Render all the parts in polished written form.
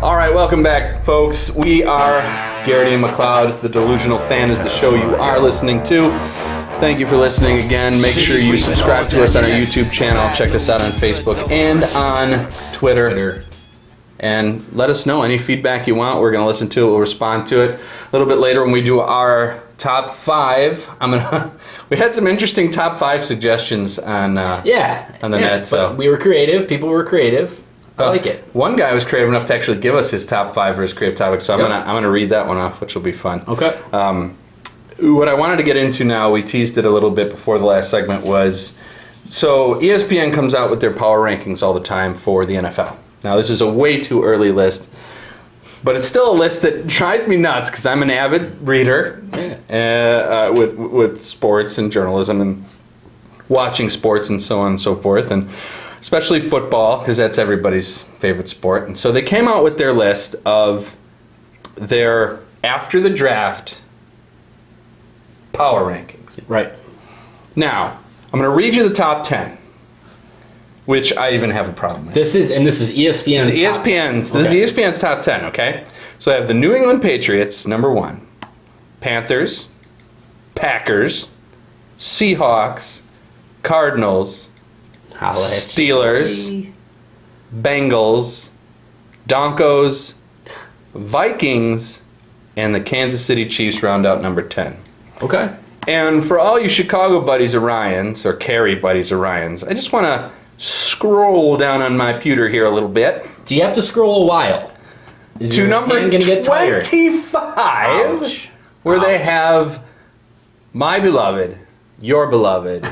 All right, welcome back, folks. We are Geraghty and McCloud. The Delusional Fan is the show you are listening to. Thank you for listening again. Make sure you subscribe to us on our YouTube channel. Check us out on Facebook and on Twitter. And let us know any feedback you want. We're going to listen to it. We'll respond to it a little bit later when we do our top 5. We had some interesting top 5 suggestions on the net. So we were creative. People were creative. I like it. One guy was creative enough to actually give us his top 5 for his creative topic, so I'm gonna read that one off, which will be fun. Okay. What I wanted to get into now, we teased it a little bit before the last segment, was so ESPN comes out with their power rankings all the time for the NFL. Now, this is a way too early list, but it's still a list that drives me nuts because I'm an avid reader with sports and journalism and watching sports and so on and so forth, and especially football, because that's everybody's favorite sport. And so they came out with their list of their after the draft power rankings. Right. Now, I'm going to read you the top 10, which I even have a problem with. This is ESPN's This is ESPN's top 10, okay? So I have the New England Patriots, number 1. Panthers, Packers, Seahawks, Cardinals, Steelers, Bengals, Broncos, Vikings, and the Kansas City Chiefs round out number 10. Okay. And for all you Chicago buddies of Ryan's, or Cary buddies of Ryan's, I just want to scroll down on my pewter here a little bit. Do you have to scroll a while? To number 25, where they have my beloved, your beloved,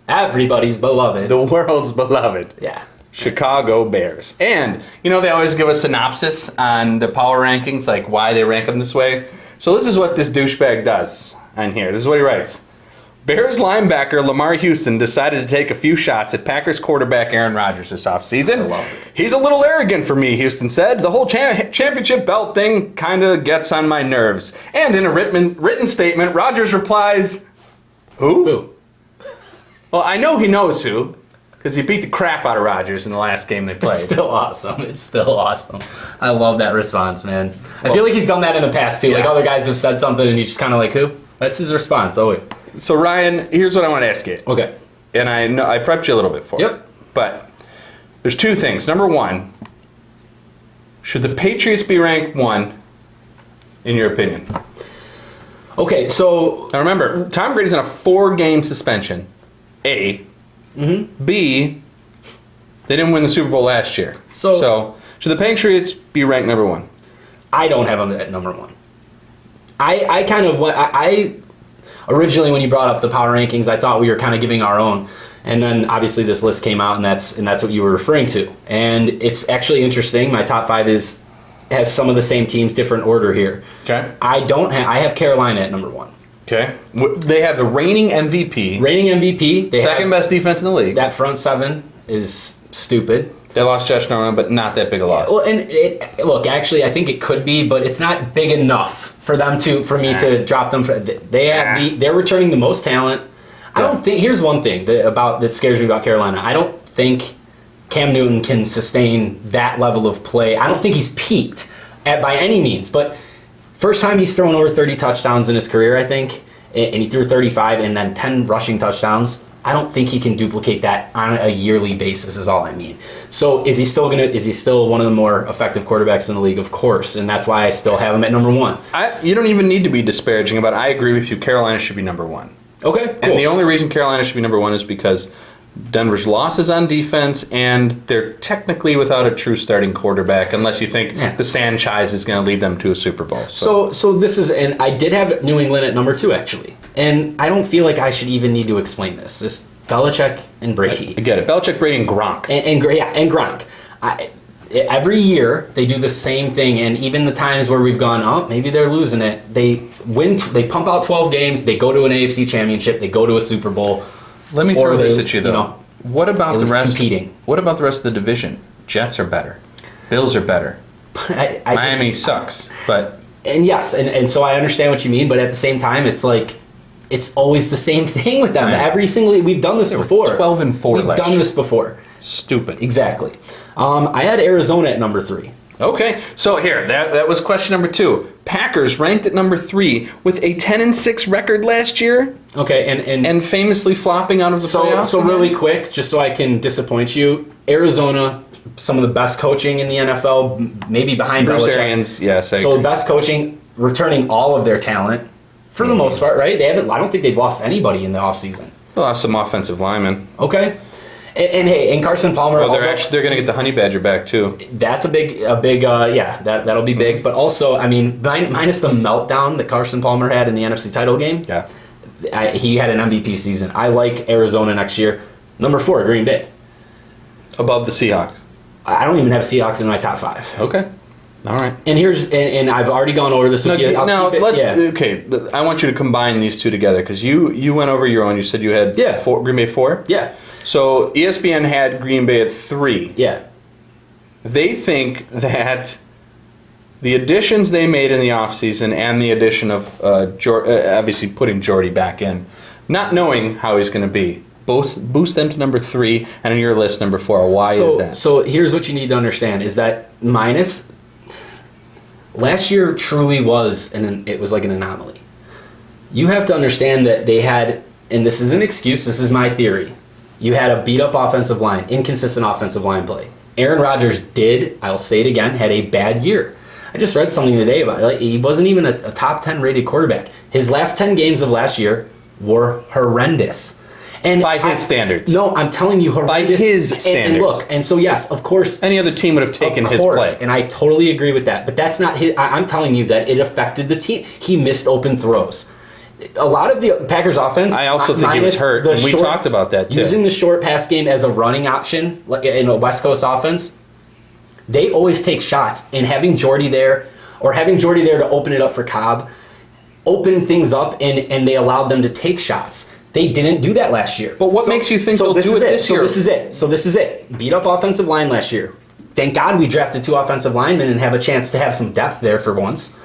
everybody's beloved, the world's beloved, Chicago Bears. And, you know, they always give a synopsis on the power rankings, like why they rank them this way. So this is what this douchebag does on here. This is what he writes. Bears linebacker Lamar Houston decided to take a few shots at Packers quarterback Aaron Rodgers this offseason. He's a little arrogant for me, Houston said. The whole championship belt thing kind of gets on my nerves. And in a written statement, Rodgers replies, Who? Well, I know he knows who, because he beat the crap out of Rodgers in the last game they played. It's still awesome. I love that response, man. I feel like he's done that in the past, too. Yeah. Like, other guys have said something, and he's just kind of like, who? That's his response, always. So, Ryan, here's what I want to ask you. Okay. And I know I prepped you a little bit for it. But there's 2 things. Number 1, should the Patriots be ranked 1, in your opinion? Okay, so... Now, remember, Tom Brady's on a 4-game suspension. A. Mm-hmm. B. They didn't win the Super Bowl last year. So should the Patriots be ranked number 1? I don't have them at number 1. I originally, when you brought up the power rankings, I thought we were kind of giving our own, and then obviously this list came out, and that's what you were referring to. And it's actually interesting. My top 5 has some of the same teams, different order here. Okay. I have Carolina at number 1. Okay. They have the reigning MVP. Second best defense in the league. That front 7 is stupid. They lost Josh Norman, but not that big a loss. Well, and look, actually, I think it could be, but it's not big enough for me to drop them. They're returning the most talent. I don't think. Here's one thing that scares me about Carolina. I don't think Cam Newton can sustain that level of play. I don't think he's peaked by any means, but. First time he's thrown over 30 touchdowns in his career, I think, and he threw 35 and then 10 rushing touchdowns. I don't think he can duplicate that on a yearly basis is all I mean. So is he still one of the more effective quarterbacks in the league? Of course, and that's why I still have him at number 1. You don't even need to be disparaging about it. I agree with you. Carolina should be number 1. Okay, cool. And the only reason Carolina should be number 1 is because Denver's losses on defense, and they're technically without a true starting quarterback, unless you think the Sanchez is going to lead them to a Super Bowl. So this is, and I did have New England at number 2 actually, and I don't feel like I should even need to explain this. It's Belichick and Brady. I get it. Belichick, Brady, and Gronk. And Gronk. Every year they do the same thing, and even the times where we've gone, oh, maybe they're losing it. They win. They pump out 12 games. They go to an AFC Championship. They go to a Super Bowl. Let me throw this at you, though. What about the rest? Competing. What about the rest of the division? Jets are better. Bills are better. Miami sucks, but and yes, and so I understand what you mean, but at the same time, it's like it's always the same thing with them. Right. We've done this before. 12-4. We've done this before. Stupid. Exactly. I had Arizona at number 3. Okay, so here, that was question number 2. Packers ranked at number 3 with a 10-6 record last year. Okay, and famously flopping out of the playoffs. So really quick, just so I can disappoint you, Arizona, some of the best coaching in the NFL, maybe behind Bruce Belichick. Arians, yes. So the best coaching, returning all of their talent for the most part, right? I don't think they've lost anybody in the offseason. They lost some offensive linemen. Okay. And hey, and Carson Palmer. Well, they're going to get the Honey Badger back too. That's a big that'll be big. But also, I mean, minus the meltdown that Carson Palmer had in the NFC title game. Yeah, he had an MVP season. I like Arizona next year. Number 4, Green Bay, above the Seahawks. I don't even have Seahawks in my top 5. Okay, all right. And I've already gone over this with you. Okay. I want you to combine these two together because you went over your own. You said you had Green Bay 4. Yeah. So ESPN had Green Bay at 3. Yeah. They think that the additions they made in the offseason and the addition of obviously putting Jordy back in, not knowing how he's going to be, boost them to number 3 and on your list number 4. Why is that? So here's what you need to understand is that minus last year truly was it was like an anomaly. You have to understand that they had, and this is an excuse, this is my theory. You had a beat-up offensive line, inconsistent offensive line play. Aaron Rodgers I'll say it again, had a bad year. I just read something today about it. He wasn't even a top 10 rated quarterback. His last 10 games of last year were horrendous. And by his standards. No, I'm telling you, horrendous. By his standards. And look, and so yes, of course. Any other team would have taken his play. And I totally agree with that. But that's not his. I'm telling you that it affected the team. He missed open throws. A lot of the Packers offense. I also think he was hurt. And we talked about that too. Using the short pass game as a running option in a West Coast offense, they always take shots. And having Jordy there, or having Jordy there to open it up for Cobb, open things up, and they allowed them to take shots. They didn't do that last year. But what makes you think they'll do it this year? So this is it. Beat up offensive line last year. Thank God we drafted 2 offensive linemen and have a chance to have some depth there for once.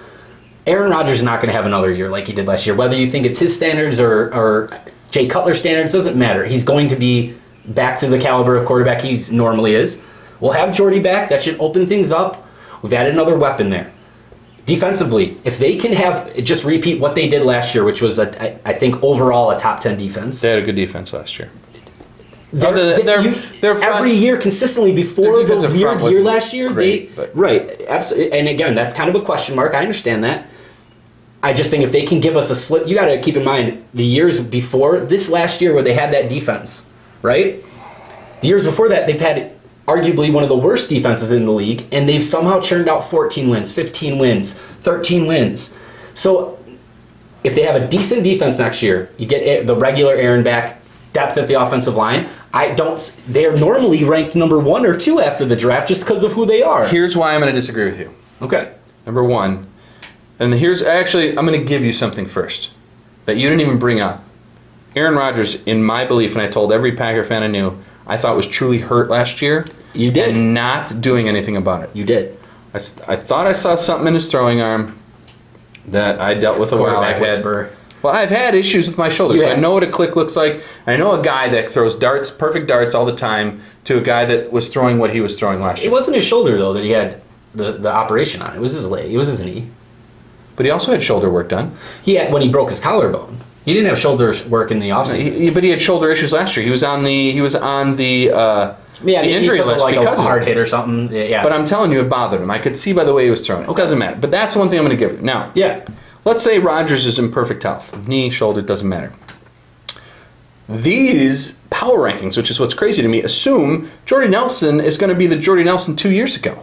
Aaron Rodgers is not going to have another year like he did last year. Whether you think it's his standards or Jay Cutler standards, doesn't matter. He's going to be back to the caliber of quarterback he normally is. We'll have Jordy back. That should open things up. We've added another weapon there. Defensively, if they can just repeat what they did last year, which was, I think, overall a top 10 defense. They had a good defense last year. Every year consistently before the weird year last year. Right, absolutely. And again, that's kind of a question mark. I understand that. I just think if they can give us a slip, you got to keep in mind the years before this last year where they had that defense, right? The years before that, they've had arguably one of the worst defenses in the league, and they've somehow churned out 14 wins, 15 wins, 13 wins. So if they have a decent defense next year, you get the regular Aaron back, depth at the offensive line. They're normally ranked number 1 or 2 after the draft just because of who they are. Here's why I'm going to disagree with you. Okay. Number 1, and I'm going to give you something first that you didn't even bring up. Aaron Rodgers, in my belief, and I told every Packer fan I knew, I thought was truly hurt last year. You did. And not doing anything about it. You did. I thought I saw something in his throwing arm that I dealt with a while. I've had issues with my shoulders. So I know what a click looks like. I know a guy that throws perfect darts all the time, to a guy that was throwing what he was throwing last year. It wasn't his shoulder, though, that he had the operation on. It was his leg. It was his knee. But he also had shoulder work done. When he broke his collarbone. He didn't have shoulder work in the offseason. But he had shoulder issues last year. He was on the injury list like because a hard hit or something. Yeah. But I'm telling you, it bothered him. I could see by the way he was throwing it. It doesn't matter. But that's one thing I'm going to give you. Now, let's say Rodgers is in perfect health. Knee, shoulder, doesn't matter. These power rankings, which is what's crazy to me, assume Jordy Nelson is going to be the Jordy Nelson 2 years ago.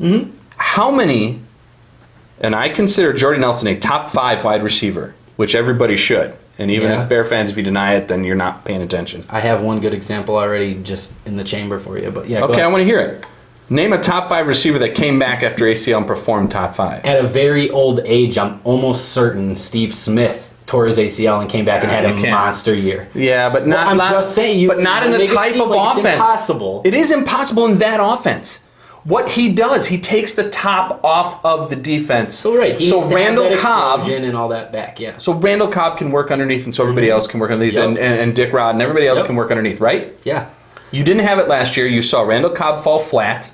Mm-hmm. How many, and I consider Jordy Nelson a top 5 wide receiver, which everybody should. And even if Bear fans, if you deny it, then you're not paying attention. I have one good example already just in the chamber for you. But okay, I want to hear it. Name a top 5 receiver that came back after ACL and performed top 5. At a very old age, I'm almost certain Steve Smith tore his ACL and came back and had a monster year. Yeah, but not. I'm just saying, but not in the type of offense. It's impossible. It is impossible in that offense. What he does, he takes the top off of the defense. So he needs to Randall have that Cobb and all that back. Yeah. So Randall Cobb can work underneath, and so everybody else can work underneath, and Dick Rod and everybody else can work underneath, right? Yeah. You didn't have it last year. You saw Randall Cobb fall flat.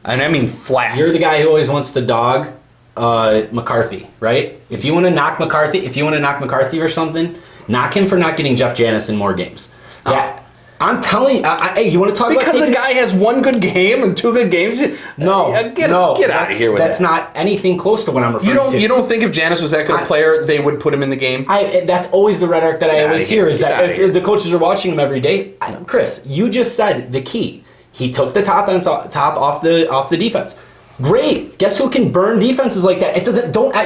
And I mean flat. You're the guy who always wants to dog McCarthy, right? If you want to knock McCarthy or something, knock him for not getting Jeff Janis in more games. Yeah. I'm telling you, hey, you want to talk about because the guy has one good game and two good games? No, get out of here with that. That's not anything close to what I'm referring to. You don't think if Janis was that good a player, they would put him in the game? That's always the rhetoric that I always hear, is that if the coaches are watching him every day. Chris, you just said the key. He took the top off the defense. Great. Guess who can burn defenses like that?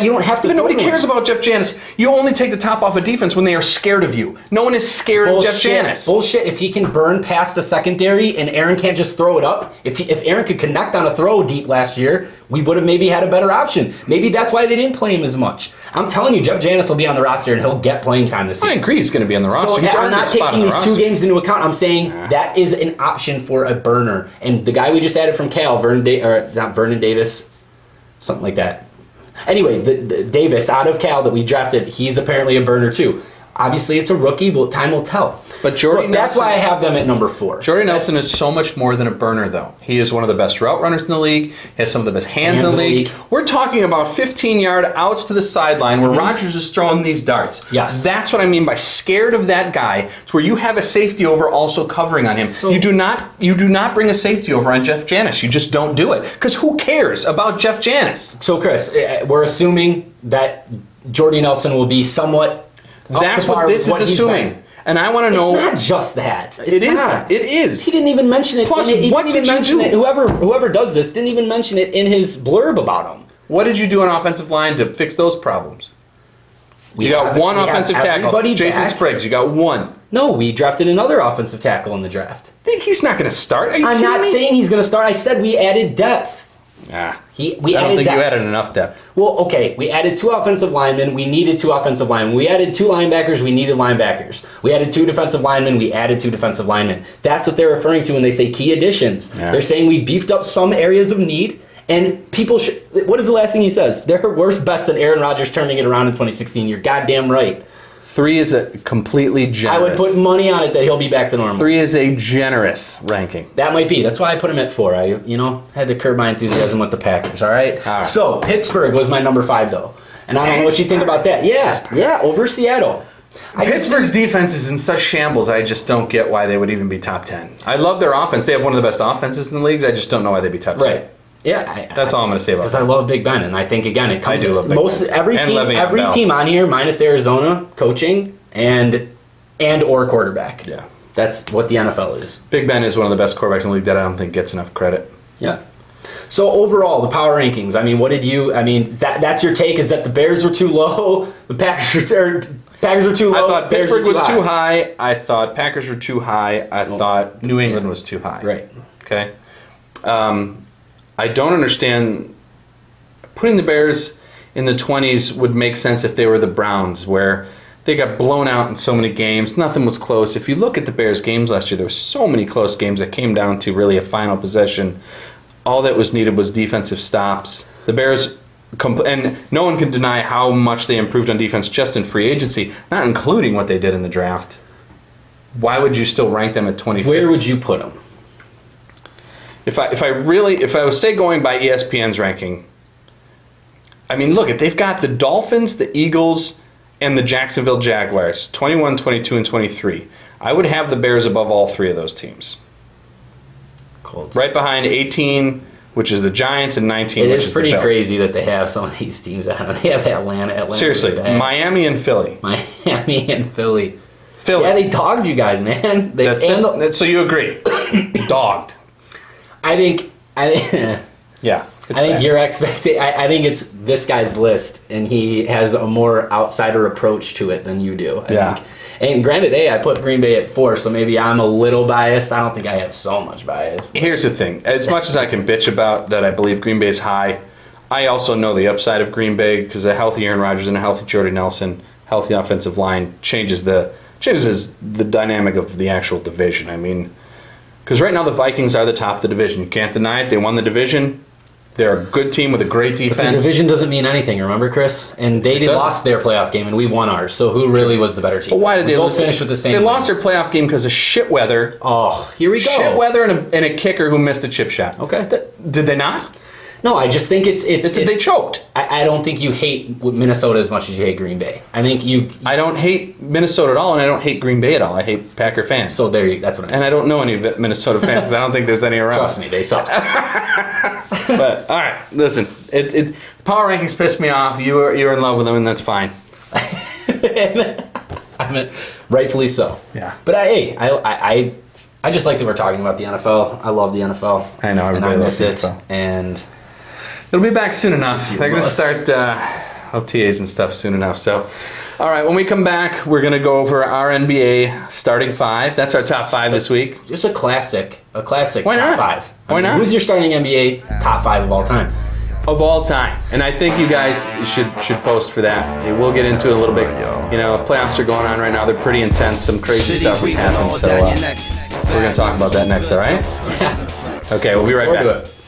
You don't have to. But nobody cares about Jeff Janis. You only take the top off a defense when they are scared of you. No one is scared of Jeff Janis. Bullshit. If he can burn past the secondary and Aaron can't just throw it up, if Aaron could connect on a throw deep last year, we would have maybe had a better option. Maybe that's why they didn't play him as much. I'm telling you, Jeff Janis will be on the roster and he'll get playing time this year. I agree he's going to be on the roster. So I'm not taking these 2 games into account. I'm saying that is an option for a burner. And the guy we just added from Cal, not Vernon Davis, something like that. Anyway, the Davis out of Cal that we drafted, he's apparently a burner too. Obviously, it's a rookie, but time will tell. But Jordy Nelson, that's why I have them at number 4. Jordy Nelson is so much more than a burner, though. He is one of the best route runners in the league. He has some of the best hands in the league. We're talking about 15-yard outs to the sideline where Rodgers is throwing these darts. Yes. That's what I mean by scared of that guy. It's where you have a safety over also covering on him. So, you do not bring a safety over on Jeff Janis. You just don't do it. Because who cares about Jeff Janis? So, Chris, we're assuming that Jordy Nelson will be somewhat... That's what this is assuming. And I want to know... It's not just that. It is. He didn't even mention it. Plus, what did you do? Whoever does this didn't even mention it in his blurb about him. What did you do on offensive line to fix those problems? You got one offensive tackle. Jason Spriggs, you got one. No, we drafted another offensive tackle in the draft. He's not going to start. I'm not saying he's going to start. I said we added depth. I don't think you added enough depth. Well, okay, we added 2 offensive linemen. We needed 2 offensive linemen. We added 2 linebackers. We needed linebackers. We added 2 defensive linemen. We added 2 defensive linemen. That's what they're referring to when they say key additions. Yeah. They're saying we beefed up some areas of need, and people should... What is the last thing he says? They're worse best than Aaron Rodgers turning it around in 2016. You're goddamn right. 3 is a completely generous... I would put money on it that he'll be back to normal. 3 is a generous ranking. That might be. That's why I put him at 4. I had to curb my enthusiasm with the Packers, all right? So, Pittsburgh was my number 5, though. And I don't know what you think about that. Yeah, over Seattle. Pittsburgh's defense is in such shambles, I just don't get why they would even be top 10. I love their offense. They have one of the best offenses in the leagues. I just don't know why they'd be top 10. Right. Yeah, that's all I'm going to say about that. Because I love Big Ben, and I think again it comes. I do love Big Ben. Every team on here, minus Arizona, coaching and or quarterback. Yeah, that's what the NFL is. Big Ben is one of the best quarterbacks in the league that I don't think gets enough credit. Yeah. So overall, the power rankings. I mean, what did you? I mean, that's your take? Is that the Bears were too low? The Packers were too low. I thought Pittsburgh was too high. I thought Packers were too high. I thought New England was too high. Right. Okay. I don't understand. Putting the Bears in the 20s would make sense if they were the Browns, where they got blown out in so many games. Nothing was close. If you look at the Bears' games last year, there were so many close games that came down to really a final possession. All that was needed was defensive stops. The Bears, and no one can deny how much they improved on defense just in free agency, not including what they did in the draft. Why would you still rank them at 25th? Where would you put them? If I was, say, going by ESPN's ranking, I mean, look, they've got the Dolphins, the Eagles, and the Jacksonville Jaguars, 21, 22, and 23. I would have the Bears above all 3 of those teams. Cold. Right behind 18, which is the Giants, and 19, which is the Bills. It is pretty crazy that they have some of these teams. They have Atlanta. Seriously, Miami and Philly. Philly. Yeah, they dogged you guys, man. So you agree? Dogged. I think yeah. I think your expectation. I think it's this guy's list, and he has a more outsider approach to it than you do. I think. And granted, I put Green Bay at 4, so maybe I'm a little biased. I don't think I have so much bias. Here's the thing: as much as I can bitch about that, I believe Green Bay is high. I also know the upside of Green Bay because a healthy Aaron Rodgers and a healthy Jordy Nelson, healthy offensive line changes the dynamic of the actual division. I mean. Because right now the Vikings are the top of the division. You can't deny it. They won the division. They're a good team with a great But the defense. division doesn't mean anything, remember, Chris? And they lost their playoff game, and we won ours. So who really was the better team? But why did they both lose? finish with the same? They lost wins. their playoff game because of shit weather. Oh, here we go. Shit weather and a kicker who missed a chip shot. Okay. Did they not? No, I just think it's They choked. I don't think you hate Minnesota as much as you hate Green Bay. I think I don't hate Minnesota at all, and I don't hate Green Bay at all. I hate Packer fans. So there you. That's what I mean. And I don't know any Minnesota fans because I don't think there's any around. Trust me, they suck. But all right, listen. Power rankings pissed me off. You're in love with them, and that's fine. I mean, rightfully so. Yeah. But I just like that we're talking about the NFL. I love the NFL. I know, and I everybody miss loves the it. NFL. And It'll be back soon enough. They're going to must. start OTAs and stuff soon enough. So, all right, when we come back, we're going to go over our NBA starting five. That's our top five this week. just a classic Why top not? five. Why not? Who's your starting NBA top five of all time? Of all time. And I think you guys should post for that. We'll get into it a little bit. You know, playoffs are going on right now. They're pretty intense. Some crazy stuff is happening. So we're going to talk about that next, all right? Okay, we'll be right Forward back. to it.